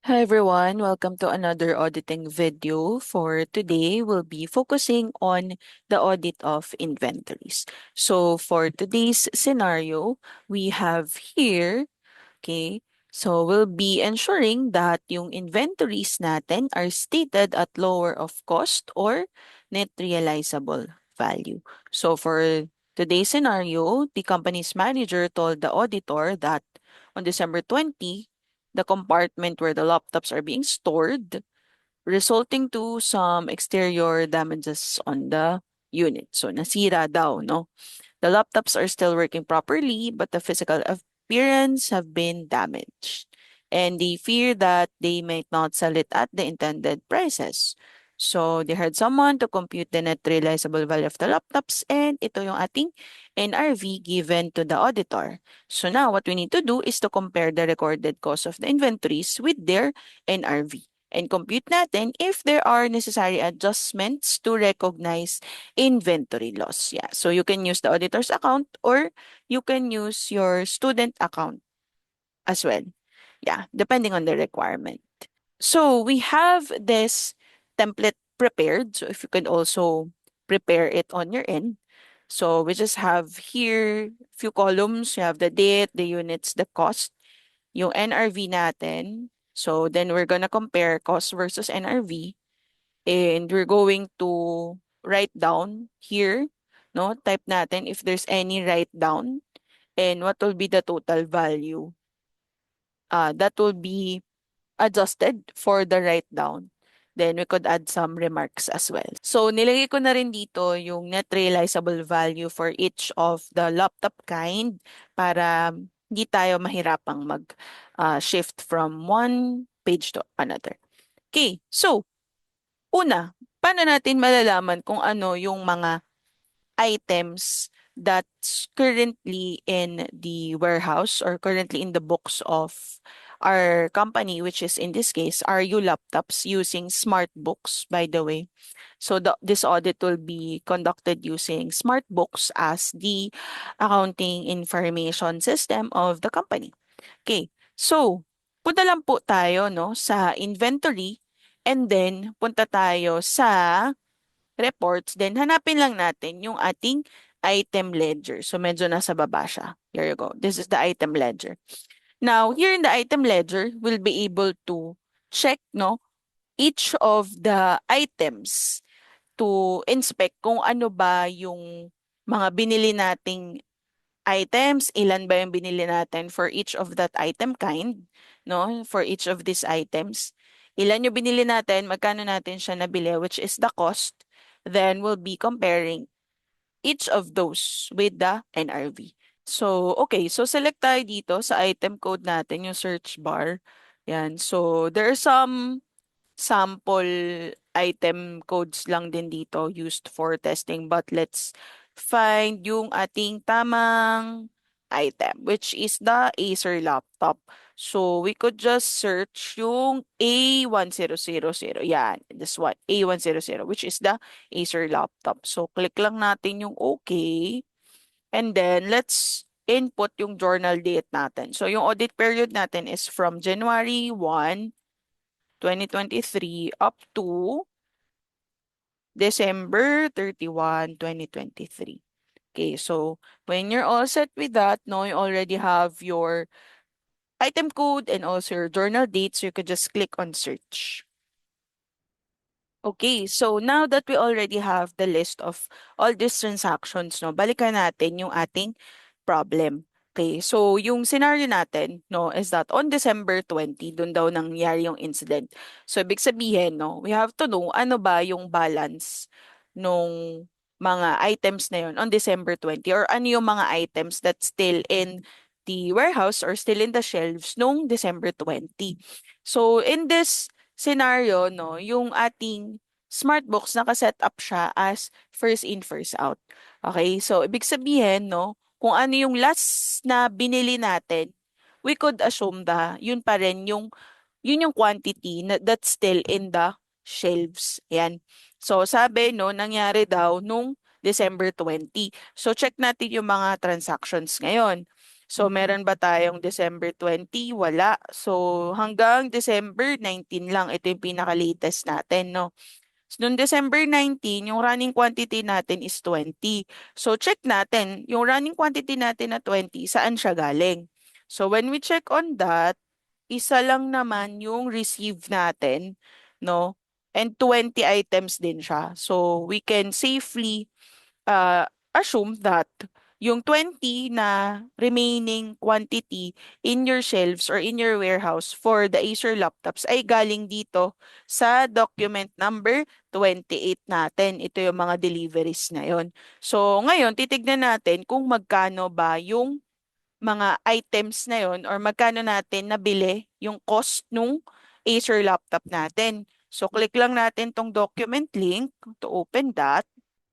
Hi everyone, welcome to another auditing video. For today, we'll be focusing on the audit of inventories. So for today's scenario, we have here, okay, so we'll be ensuring that yung inventories natin are stated at lower of cost or net realizable value. So for today's scenario, the company's manager told the auditor that on December 20, the compartment where the laptops are being stored, resulting to some exterior damages on the unit. So nasira daw, no? The laptops are still working properly, but the physical appearance have been damaged. And they fear that they might not sell it at the intended prices. So they hired someone to compute the net realizable value of the laptops, and ito yung ating NRV given to the auditor. So now what we need to do is to compare the recorded cost of the inventories with their NRV and compute natin if there are necessary adjustments to recognize inventory loss. Yeah. So you can use the auditor's account or you can use your student account as well. Yeah, depending on the requirement. So we have this template prepared. So if you could also prepare it on your end. So we just have here few columns. You have the date, the units, the cost, yung NRV natin. So then we're gonna compare cost versus NRV. And we're going to write down here, no? Type natin if there's any write down and what will be the total value. That will be adjusted for the write down. Then we could add some remarks as well. So nilagay ko na rin dito yung net realizable value for each of the laptop kind para hindi tayo mahirapang mag shift from one page to another. Okay, so una, paano natin malalaman kung ano yung mga items that's currently in the warehouse or currently in the books of our company, which is in this case, RU Laptops using Smart Books, by the way. So this audit will be conducted using Smart Books as the accounting information system of the company. Okay, so punta lang po tayo no sa inventory and then punta tayo sa reports, then hanapin lang natin yung ating item ledger. So medyo nasa baba siya. Here you go. This is the item ledger. Now, here in the item ledger, we'll be able to check no each of the items to inspect kung ano ba yung mga binili nating items, ilan ba yung binili natin for each of that item kind, no? For each of these items. Ilan yung binili natin, magkano natin siya nabili, which is the cost. Then we'll be comparing each of those with the NRV. So, okay. So, select tayo dito sa item code natin, yung search bar. Yan. So, there are some sample item codes lang din dito used for testing. But let's find yung ating tamang item, which is the Acer laptop. So we could just search yung A1000. Yan, this one, A100, which is the Acer laptop. So click lang natin yung OK. And then let's input yung journal date natin. So yung audit period natin is from January 1, 2023 up to December 31, 2023. Okay, so when you're all set with that, no, you already have your item code and also your journal date, so you could just click on search. Okay, so now that we already have the list of all these transactions, no, balikan natin yung ating problem. Okay, so yung scenario natin, no, is that on December 20, dun daw nangyari yung incident. So, ibig sabihin, no, we have to know ano ba yung balance nung mga items na yun on December 20 or ano yung mga items that still in the warehouse or still in the shelves nung December 20. So, in this scenario, no, yung ating smart box nakaset up siya as first in, first out. Okay, so ibig sabihin, no, kung ano yung last na binili natin, we could assume yun pa rin yun yung quantity that's still in the shelves. Yan. So sabi, no, nangyari daw nung December 20. So check natin yung mga transactions ngayon. So, meron ba tayong December 20? Wala. So, hanggang December 19 lang. Ito yung pinaka-latest natin, no? So, noong December 19, yung running quantity natin is 20. So, check natin, yung running quantity natin na 20, saan siya galing? So, when we check on that, isa lang naman yung receive natin, no? And 20 items din siya. So, we can safely assume that yung 20 na remaining quantity in your shelves or in your warehouse for the Acer laptops ay galing dito sa document number 28 natin. Ito yung mga deliveries na yon. So, ngayon, titignan natin kung magkano ba yung mga items na yon or magkano natin nabili yung cost nung Acer laptop natin. So, click lang natin tong document link to open that.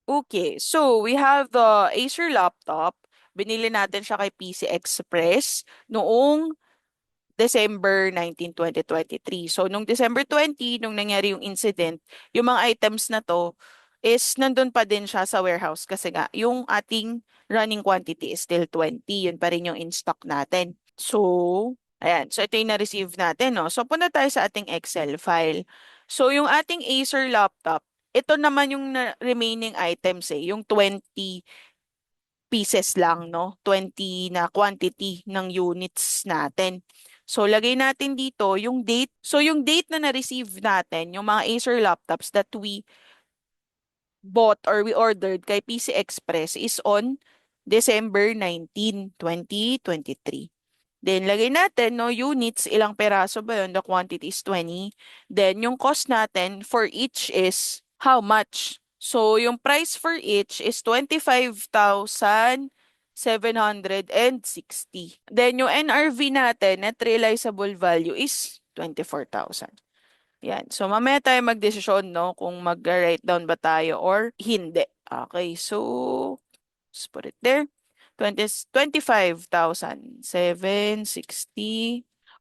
Okay, so we have the Acer laptop. Binili natin siya kay PC Express noong December 19, 2023. So, nung December 20, nung nangyari yung incident, yung mga items na to is nandun pa din siya sa warehouse kasi nga yung ating running quantity is still 20. Yun pa rin yung in stock natin. So, ayan. So, ito yung na-receive natin, no? So, punta tayo sa ating Excel file. So, yung ating Acer laptop, ito naman yung remaining items yung 20 pieces lang, no? 20 na quantity ng units natin. So, lagay natin dito yung date. So, yung date na na-receive natin, yung mga Acer laptops that we bought or we ordered kay PC Express is on December 19, 2023. Then, lagay natin, no, units, ilang peraso ba yun? The quantity is 20. Then, yung cost natin for each is how much? So, yung price for each is 25,760. Then, yung NRV natin, net realizable value is 24,000. Yan. So, mamaya tayo magdesisyon, no, kung mag-write down ba tayo or hindi. Okay, so, let's put it there. 25,760.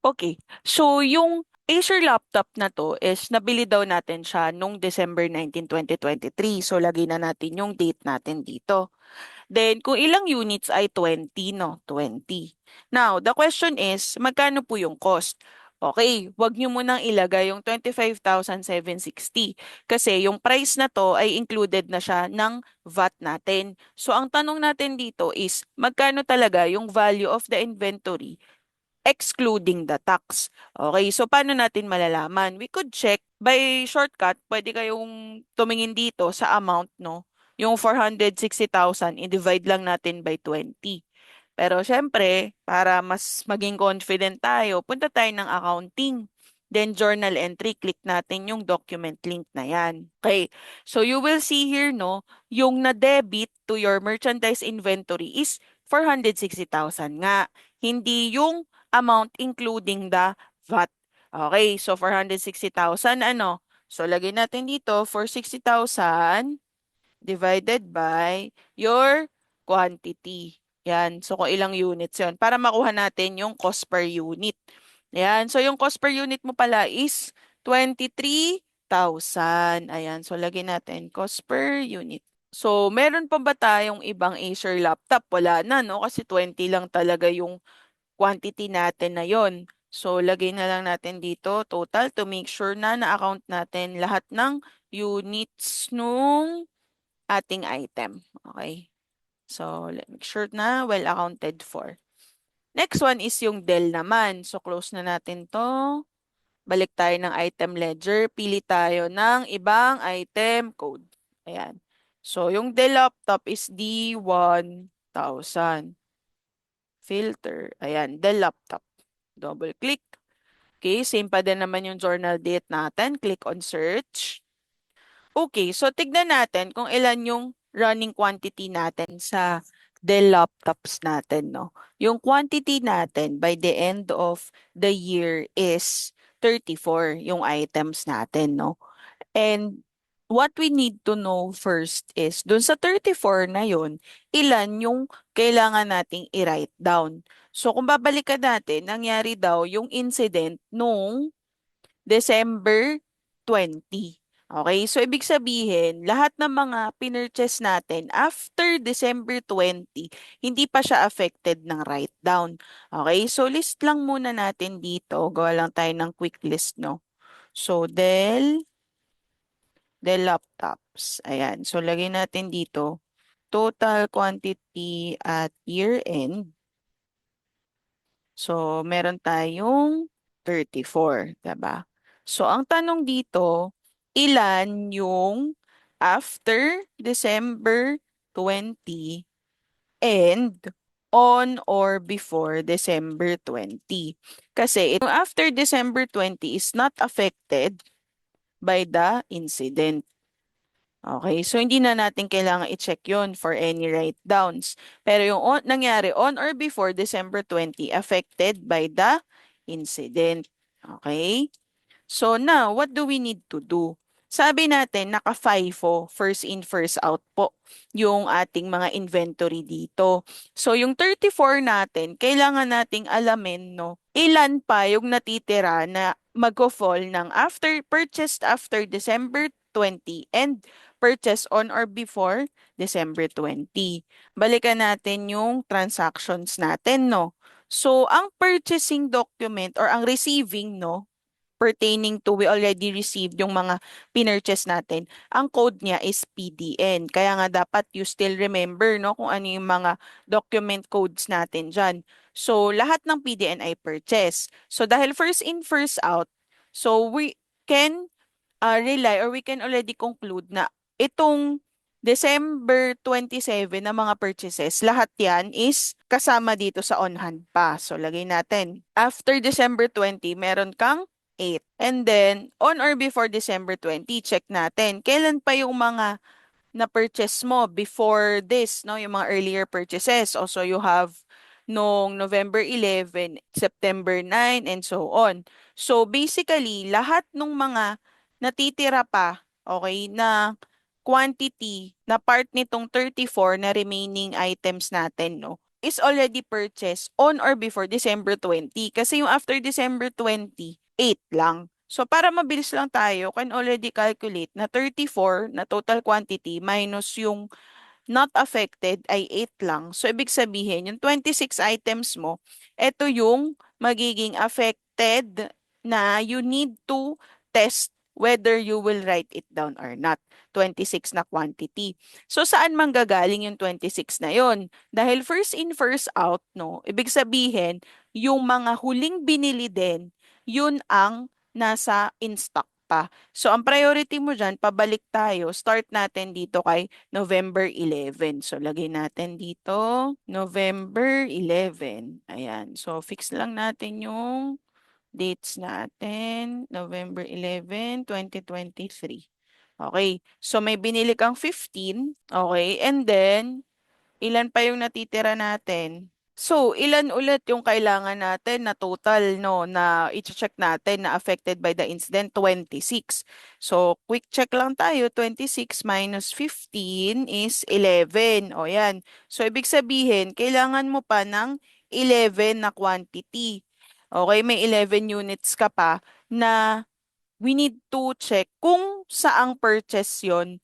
Okay. So, yung Acer laptop na to is nabili daw natin siya nung December 19, 2023. So, lagay na natin yung date natin dito. Then, kung ilang units ay 20, no? 20. Now, the question is, magkano po yung cost? Okay, wag nyo munang ilagay yung 25,760 kasi yung price na to ay included na siya ng VAT natin. So, ang tanong natin dito is, magkano talaga yung value of the inventory excluding the tax? Okay, so paano natin malalaman? We could check by shortcut. Pwede kayong tumingin dito sa amount, no? Yung 460,000, i-divide lang natin by 20. Pero syempre, para mas maging confident tayo, punta tayo ng accounting. Then journal entry, click natin yung document link na yan. Okay, so you will see here, no, yung na-debit to your merchandise inventory is 460,000 nga. Hindi yung amount including the VAT. Okay, so 460,000 ano? So lagay natin dito 460,000 divided by your quantity. Yan. So, kung ilang units yon para makuha natin yung cost per unit. Yan. So, yung cost per unit mo pala is 23,000. Ayan. So, lagyan natin cost per unit. So, meron pa ba tayong ibang Acer laptop? Wala na, no? Kasi 20 lang talaga yung quantity natin na yon. So, lagay na lang natin dito total to make sure na na-account natin lahat ng units nung ating item. Okay? So, make sure na well accounted for. Next one is yung Dell naman. So, close na natin to. Balik tayo ng item ledger. Pili tayo ng ibang item code. Ayan. So, yung Dell laptop is D1000. Filter. Ayan, Dell laptop. Double click. Okay, same pa din naman yung journal date natin. Click on search. Okay, so tignan natin kung ilan yung running quantity natin sa Dell laptops natin, no? Yung quantity natin by the end of the year is 34 yung items natin, no? And what we need to know first is, dun sa 34 na yun, ilan yung kailangan nating i-write down. So, kung babalikan natin, nangyari daw yung incident nung December 20. Okay, so ibig sabihin, lahat ng mga pinurchase natin after December 20, hindi pa siya affected ng write-down. Okay, so list lang muna natin dito. Gawa lang tayo ng quick list, no? So, Dell laptops. Ayan, so lagay natin dito, total quantity at year-end. So, meron tayong 34, diba? So, ang tanong dito, ilan yung after December 20 and on or before December 20? Kasi itong after December 20 is not affected by the incident. Okay, so hindi na natin kailangan i-check yon for any write-downs. Pero yung nangyari on or before December 20, affected by the incident. Okay? So now, what do we need to do? Sabi natin, naka-FIFO, first in, first out po, yung ating mga inventory dito. So yung 34 natin, kailangan nating alamin, no, ilan pa yung natitira na mag-fall ng after, purchased after December 20 and purchased on or before December 20. Balikan natin yung transactions natin, no. So, ang purchasing document or ang receiving, no, pertaining to we already received yung mga pinurchase natin, ang code niya is PDN. Kaya nga dapat you still remember, no, kung ano yung mga document codes natin dyan. So, lahat ng PDN ay purchase. So, dahil first in, first out, so we can rely or we can already conclude na itong December 27 na mga purchases, lahat yan is kasama dito sa on hand pa. So, lagay natin. After December 20, meron kang 8. And then, on or before December 20, check natin. Kailan pa yung mga na-purchase mo before this, no? Yung mga earlier purchases. Also, you have nung November 11, September 9, and so on. So, basically, lahat ng mga natitira pa, okay, na quantity na part nitong 34 na remaining items natin, no, is already purchased on or before December 20. Kasi yung after December 20, 8 lang. So, para mabilis lang tayo, can already calculate na 34 na total quantity minus yung not affected ay 8 lang. So, ibig sabihin, yung 26 items mo, ito yung magiging affected na you need to test whether you will write it down or not. 26 na quantity. So, saan manggagaling yung 26 na yon? Dahil first in, first out, no? Ibig sabihin, yung mga huling binili din, yun ang nasa in stock pa. So, ang priority mo dyan, pabalik tayo. Start natin dito kay November 11. So, lagay natin dito, November 11. Ayan. So, fix lang natin yung dates natin. November 11, 2023. Okay. So, may binili kang 15. Okay. And then, ilan pa yung natitira natin? So, ilan ulit yung kailangan natin na total, no, na i-check natin na affected by the incident? 26. So, quick check lang tayo. 26 minus 15 is 11. O yan. So, ibig sabihin, kailangan mo pa ng 11 na quantity. Okay, may 11 units ka pa na we need to check kung saang purchase yon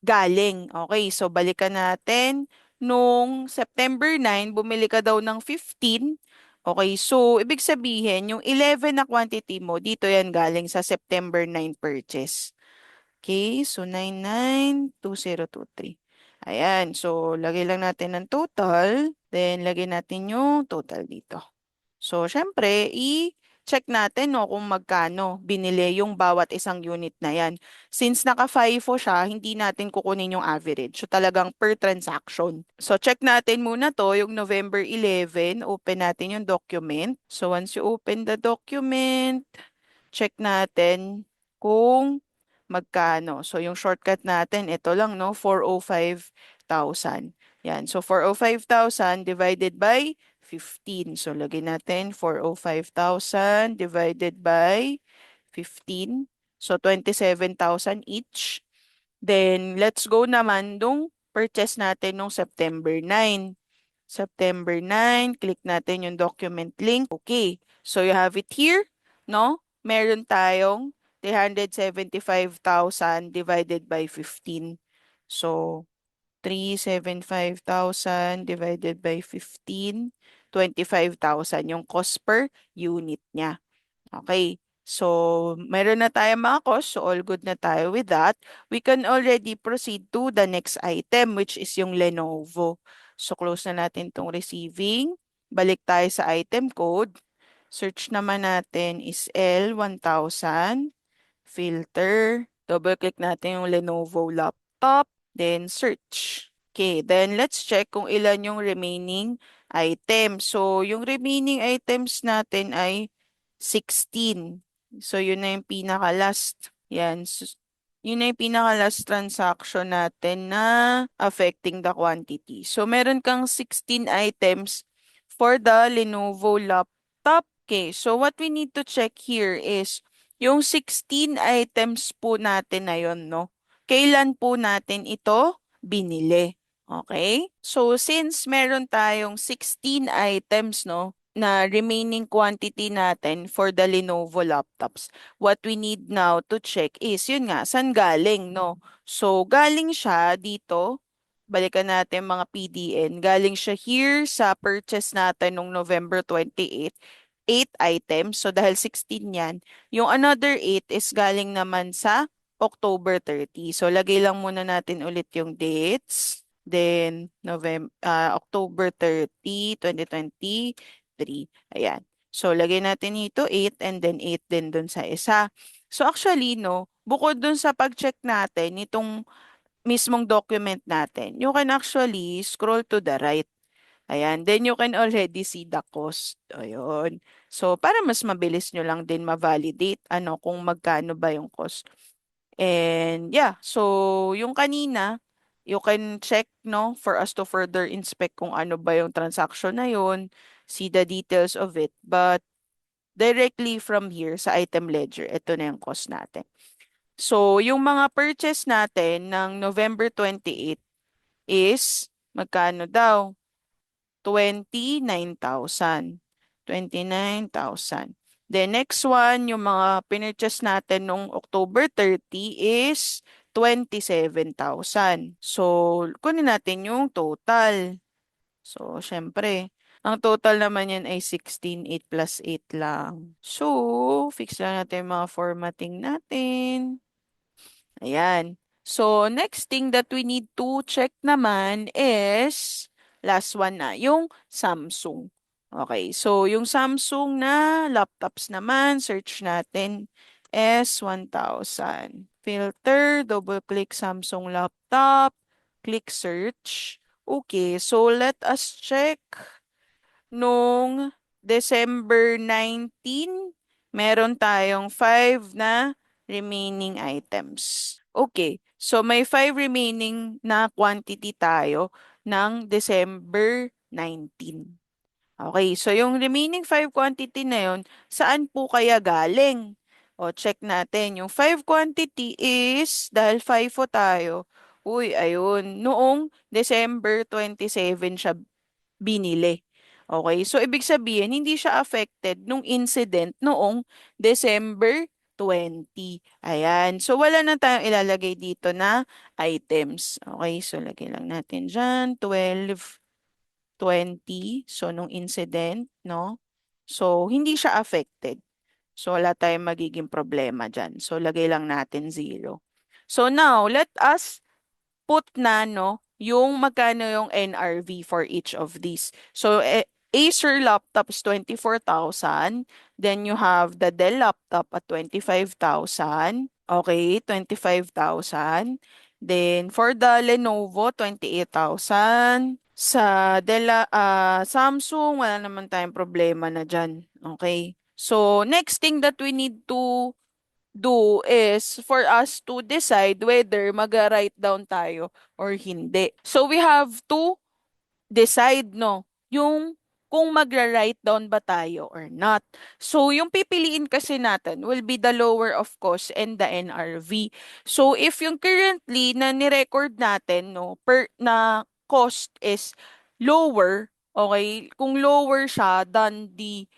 galing. Okay, so balikan natin. Nung September 9, bumili ka daw ng 15. Okay, so ibig sabihin, yung 11 na quantity mo, dito yan galing sa September 9 purchase. Okay, so 992023. Ayan, so lagay lang natin ng total. Then, lagay natin yung total dito. So, syempre, i-check natin, no, kung magkano binili yung bawat isang unit na yan. Since naka-FIFO siya, hindi natin kukunin yung average. So, talagang per transaction. So, check natin muna to, yung November 11. Open natin yung document. So, once you open the document, check natin kung magkano. So, yung shortcut natin, ito lang, no, 405,000. Yan. So, 405,000 divided by 15. So, lagyan natin 405,000 divided by 15. So, 27,000 each. Then, let's go naman nung purchase natin nung September 9. September 9, click natin yung document link. Okay. So, you have it here, no? Meron tayong 375,000 divided by 15. So, 375,000 divided by 15, 25,000 yung cost per unit niya. Okay. So, meron na tayong mga cost. So, all good na tayo with that. We can already proceed to the next item, which is yung Lenovo. So, close na natin itong receiving. Balik tayo sa item code. Search naman natin is L1000, filter. Double-click natin yung Lenovo laptop. Then, search. Okay, then let's check kung ilan yung remaining items. So, yung remaining items natin ay 16. So, yun na yung pinaka-last. Yan. Yun na yung pinaka-last transaction natin na affecting the quantity. So, meron kang 16 items for the Lenovo laptop. Okay, so what we need to check here is yung 16 items po natin na yun, no? Kailan po natin ito binili? Okay? So, since meron tayong 16 items, no, na remaining quantity natin for the Lenovo laptops, what we need now to check is, yun nga, saan galing, no? So, galing siya dito, balikan natin mga PDN, galing siya here sa purchase natin nung November 28, 8 items. So, dahil 16 yan, yung another 8 is galing naman sa October 30. So, lagay lang muna natin ulit yung dates. Then, October 30, 2023. Ayan. So, lagay natin ito 8 and then 8 din dun sa isa. So, actually, no, bukod dun sa pag-check natin, itong mismong document natin, you can actually scroll to the right. Ayan. Then, you can already see the cost. Ayun. So, para mas mabilis nyo lang din ma-validate kung magkano ba yung cost. And yeah, so yung kanina, you can check, no, for us to further inspect kung ano ba yung transaction na yun, see the details of it. But directly from here sa item ledger, ito na yung cost natin. So, yung mga purchase natin ng November 28 is magkano daw? 29,000. 29,000. The next one, yung mga pinurchase natin nung October 30 is 27,000. So, kunin natin yung total. So, syempre, ang total naman yan ay 16, 8 plus 8 lang. So, fix lang natin yung mga formatting natin. Ayan. So, next thing that we need to check naman is, last one na, yung Samsung. Okay, so yung Samsung na laptops naman, search natin S1000. Filter, double-click Samsung laptop, click search. Okay, so let us check nung December 19, meron tayong 5 na remaining items. Okay, so may 5 remaining na quantity tayo ng December 19. Okay, so yung remaining 5 quantity na yun, saan po kaya galing? O, check natin. Yung 5 quantity is, dahil 5 po tayo, uy, ayun, noong December 27 siya binili. Okay, so ibig sabihin, hindi siya affected nung incident noong December 20. Ayan, so wala na tayong ilalagay dito na items. Okay, so lagay lang natin dyan, 12/20, so nung incident, no? So, hindi siya affected. So, wala tayong magiging problema dyan. So, lagay lang natin 0. So, now, let us put na, no, yung magkano yung NRV for each of these. So, Acer laptop is 24,000. Then you have the Dell laptop at 25,000. Okay, 25,000. Then for the Lenovo, 28,000. Sa Samsung, wala naman tayong problema na dyan. Okay. So, next thing that we need to do is for us to decide whether mag-write down tayo or hindi. So we have to decide, no, yung kung magra-write down ba tayo or not. So yung pipiliin kasi natin will be the lower of cost and the NRV. So if yung currently na ni-record natin, no, per na cost is lower, okay, kung lower siya than the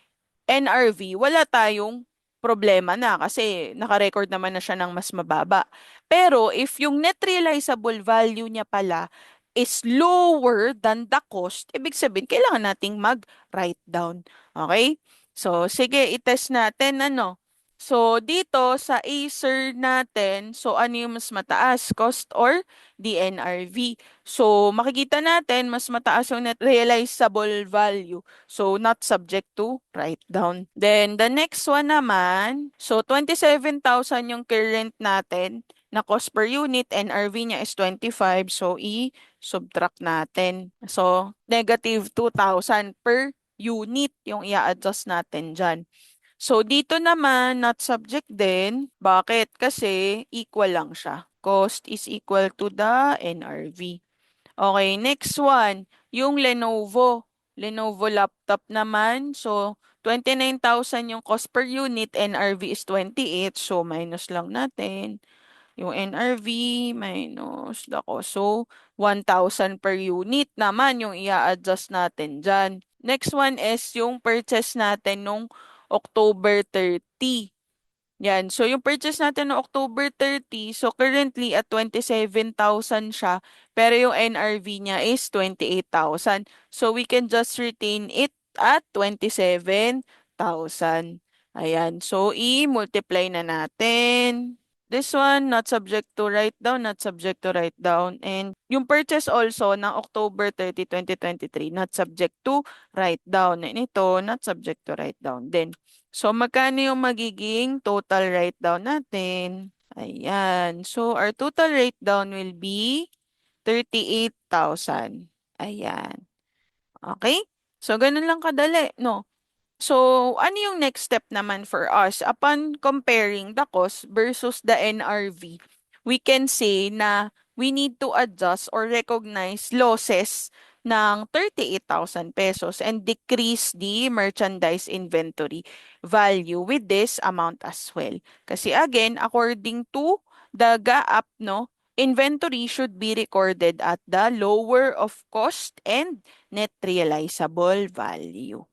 NRV, wala tayong problema na kasi naka-record naman na siya ng mas mababa. Pero if yung net realizable value niya pala is lower than the cost, ibig sabihin, kailangan nating mag-write down. Okay? So, sige, itest natin, ano. So, dito sa Acer natin, so ano yung mas mataas, cost or DNRV? So, makikita natin, mas mataas yung net realizable value. So, not subject to write down. Then, the next one naman, so 27,000 yung current natin na cost per unit, NRV niya is 25. So, i-subtract natin. So, negative 2,000 per unit yung i-adjust natin dyan. So, dito naman, not subject din. Bakit? Kasi equal lang siya. Cost is equal to the NRV. Okay, next one, yung Lenovo. Lenovo laptop naman. So, 29,000 yung cost per unit, NRV is 28. So, minus lang natin. Yung NRV minus the cost. So, 1,000 per unit naman yung i-adjust natin dyan. Next one is yung purchase natin nung October 30. Yan. So, yung purchase natin no October 30, so currently at 27,000 siya, pero yung NRV niya is 28,000. So, we can just retain it at 27,000. Ayan. So, i-multiply na natin. This one, not subject to write down, not subject to write down. And yung purchase also ng October 30, 2023, not subject to write down. And ito, not subject to write down din. So, magkano yung magiging total write-down natin? Ayan. So, our total write-down will be 38,000. Ayan. Okay? So, ganun lang kadali, no? So, ano yung next step naman for us? Upon comparing the cost versus the NRV, we can say na we need to adjust or recognize losses ng 38,000 pesos and decrease the merchandise inventory value with this amount as well. Kasi again, according to the GAAP, no, inventory should be recorded at the lower of cost and net realizable value.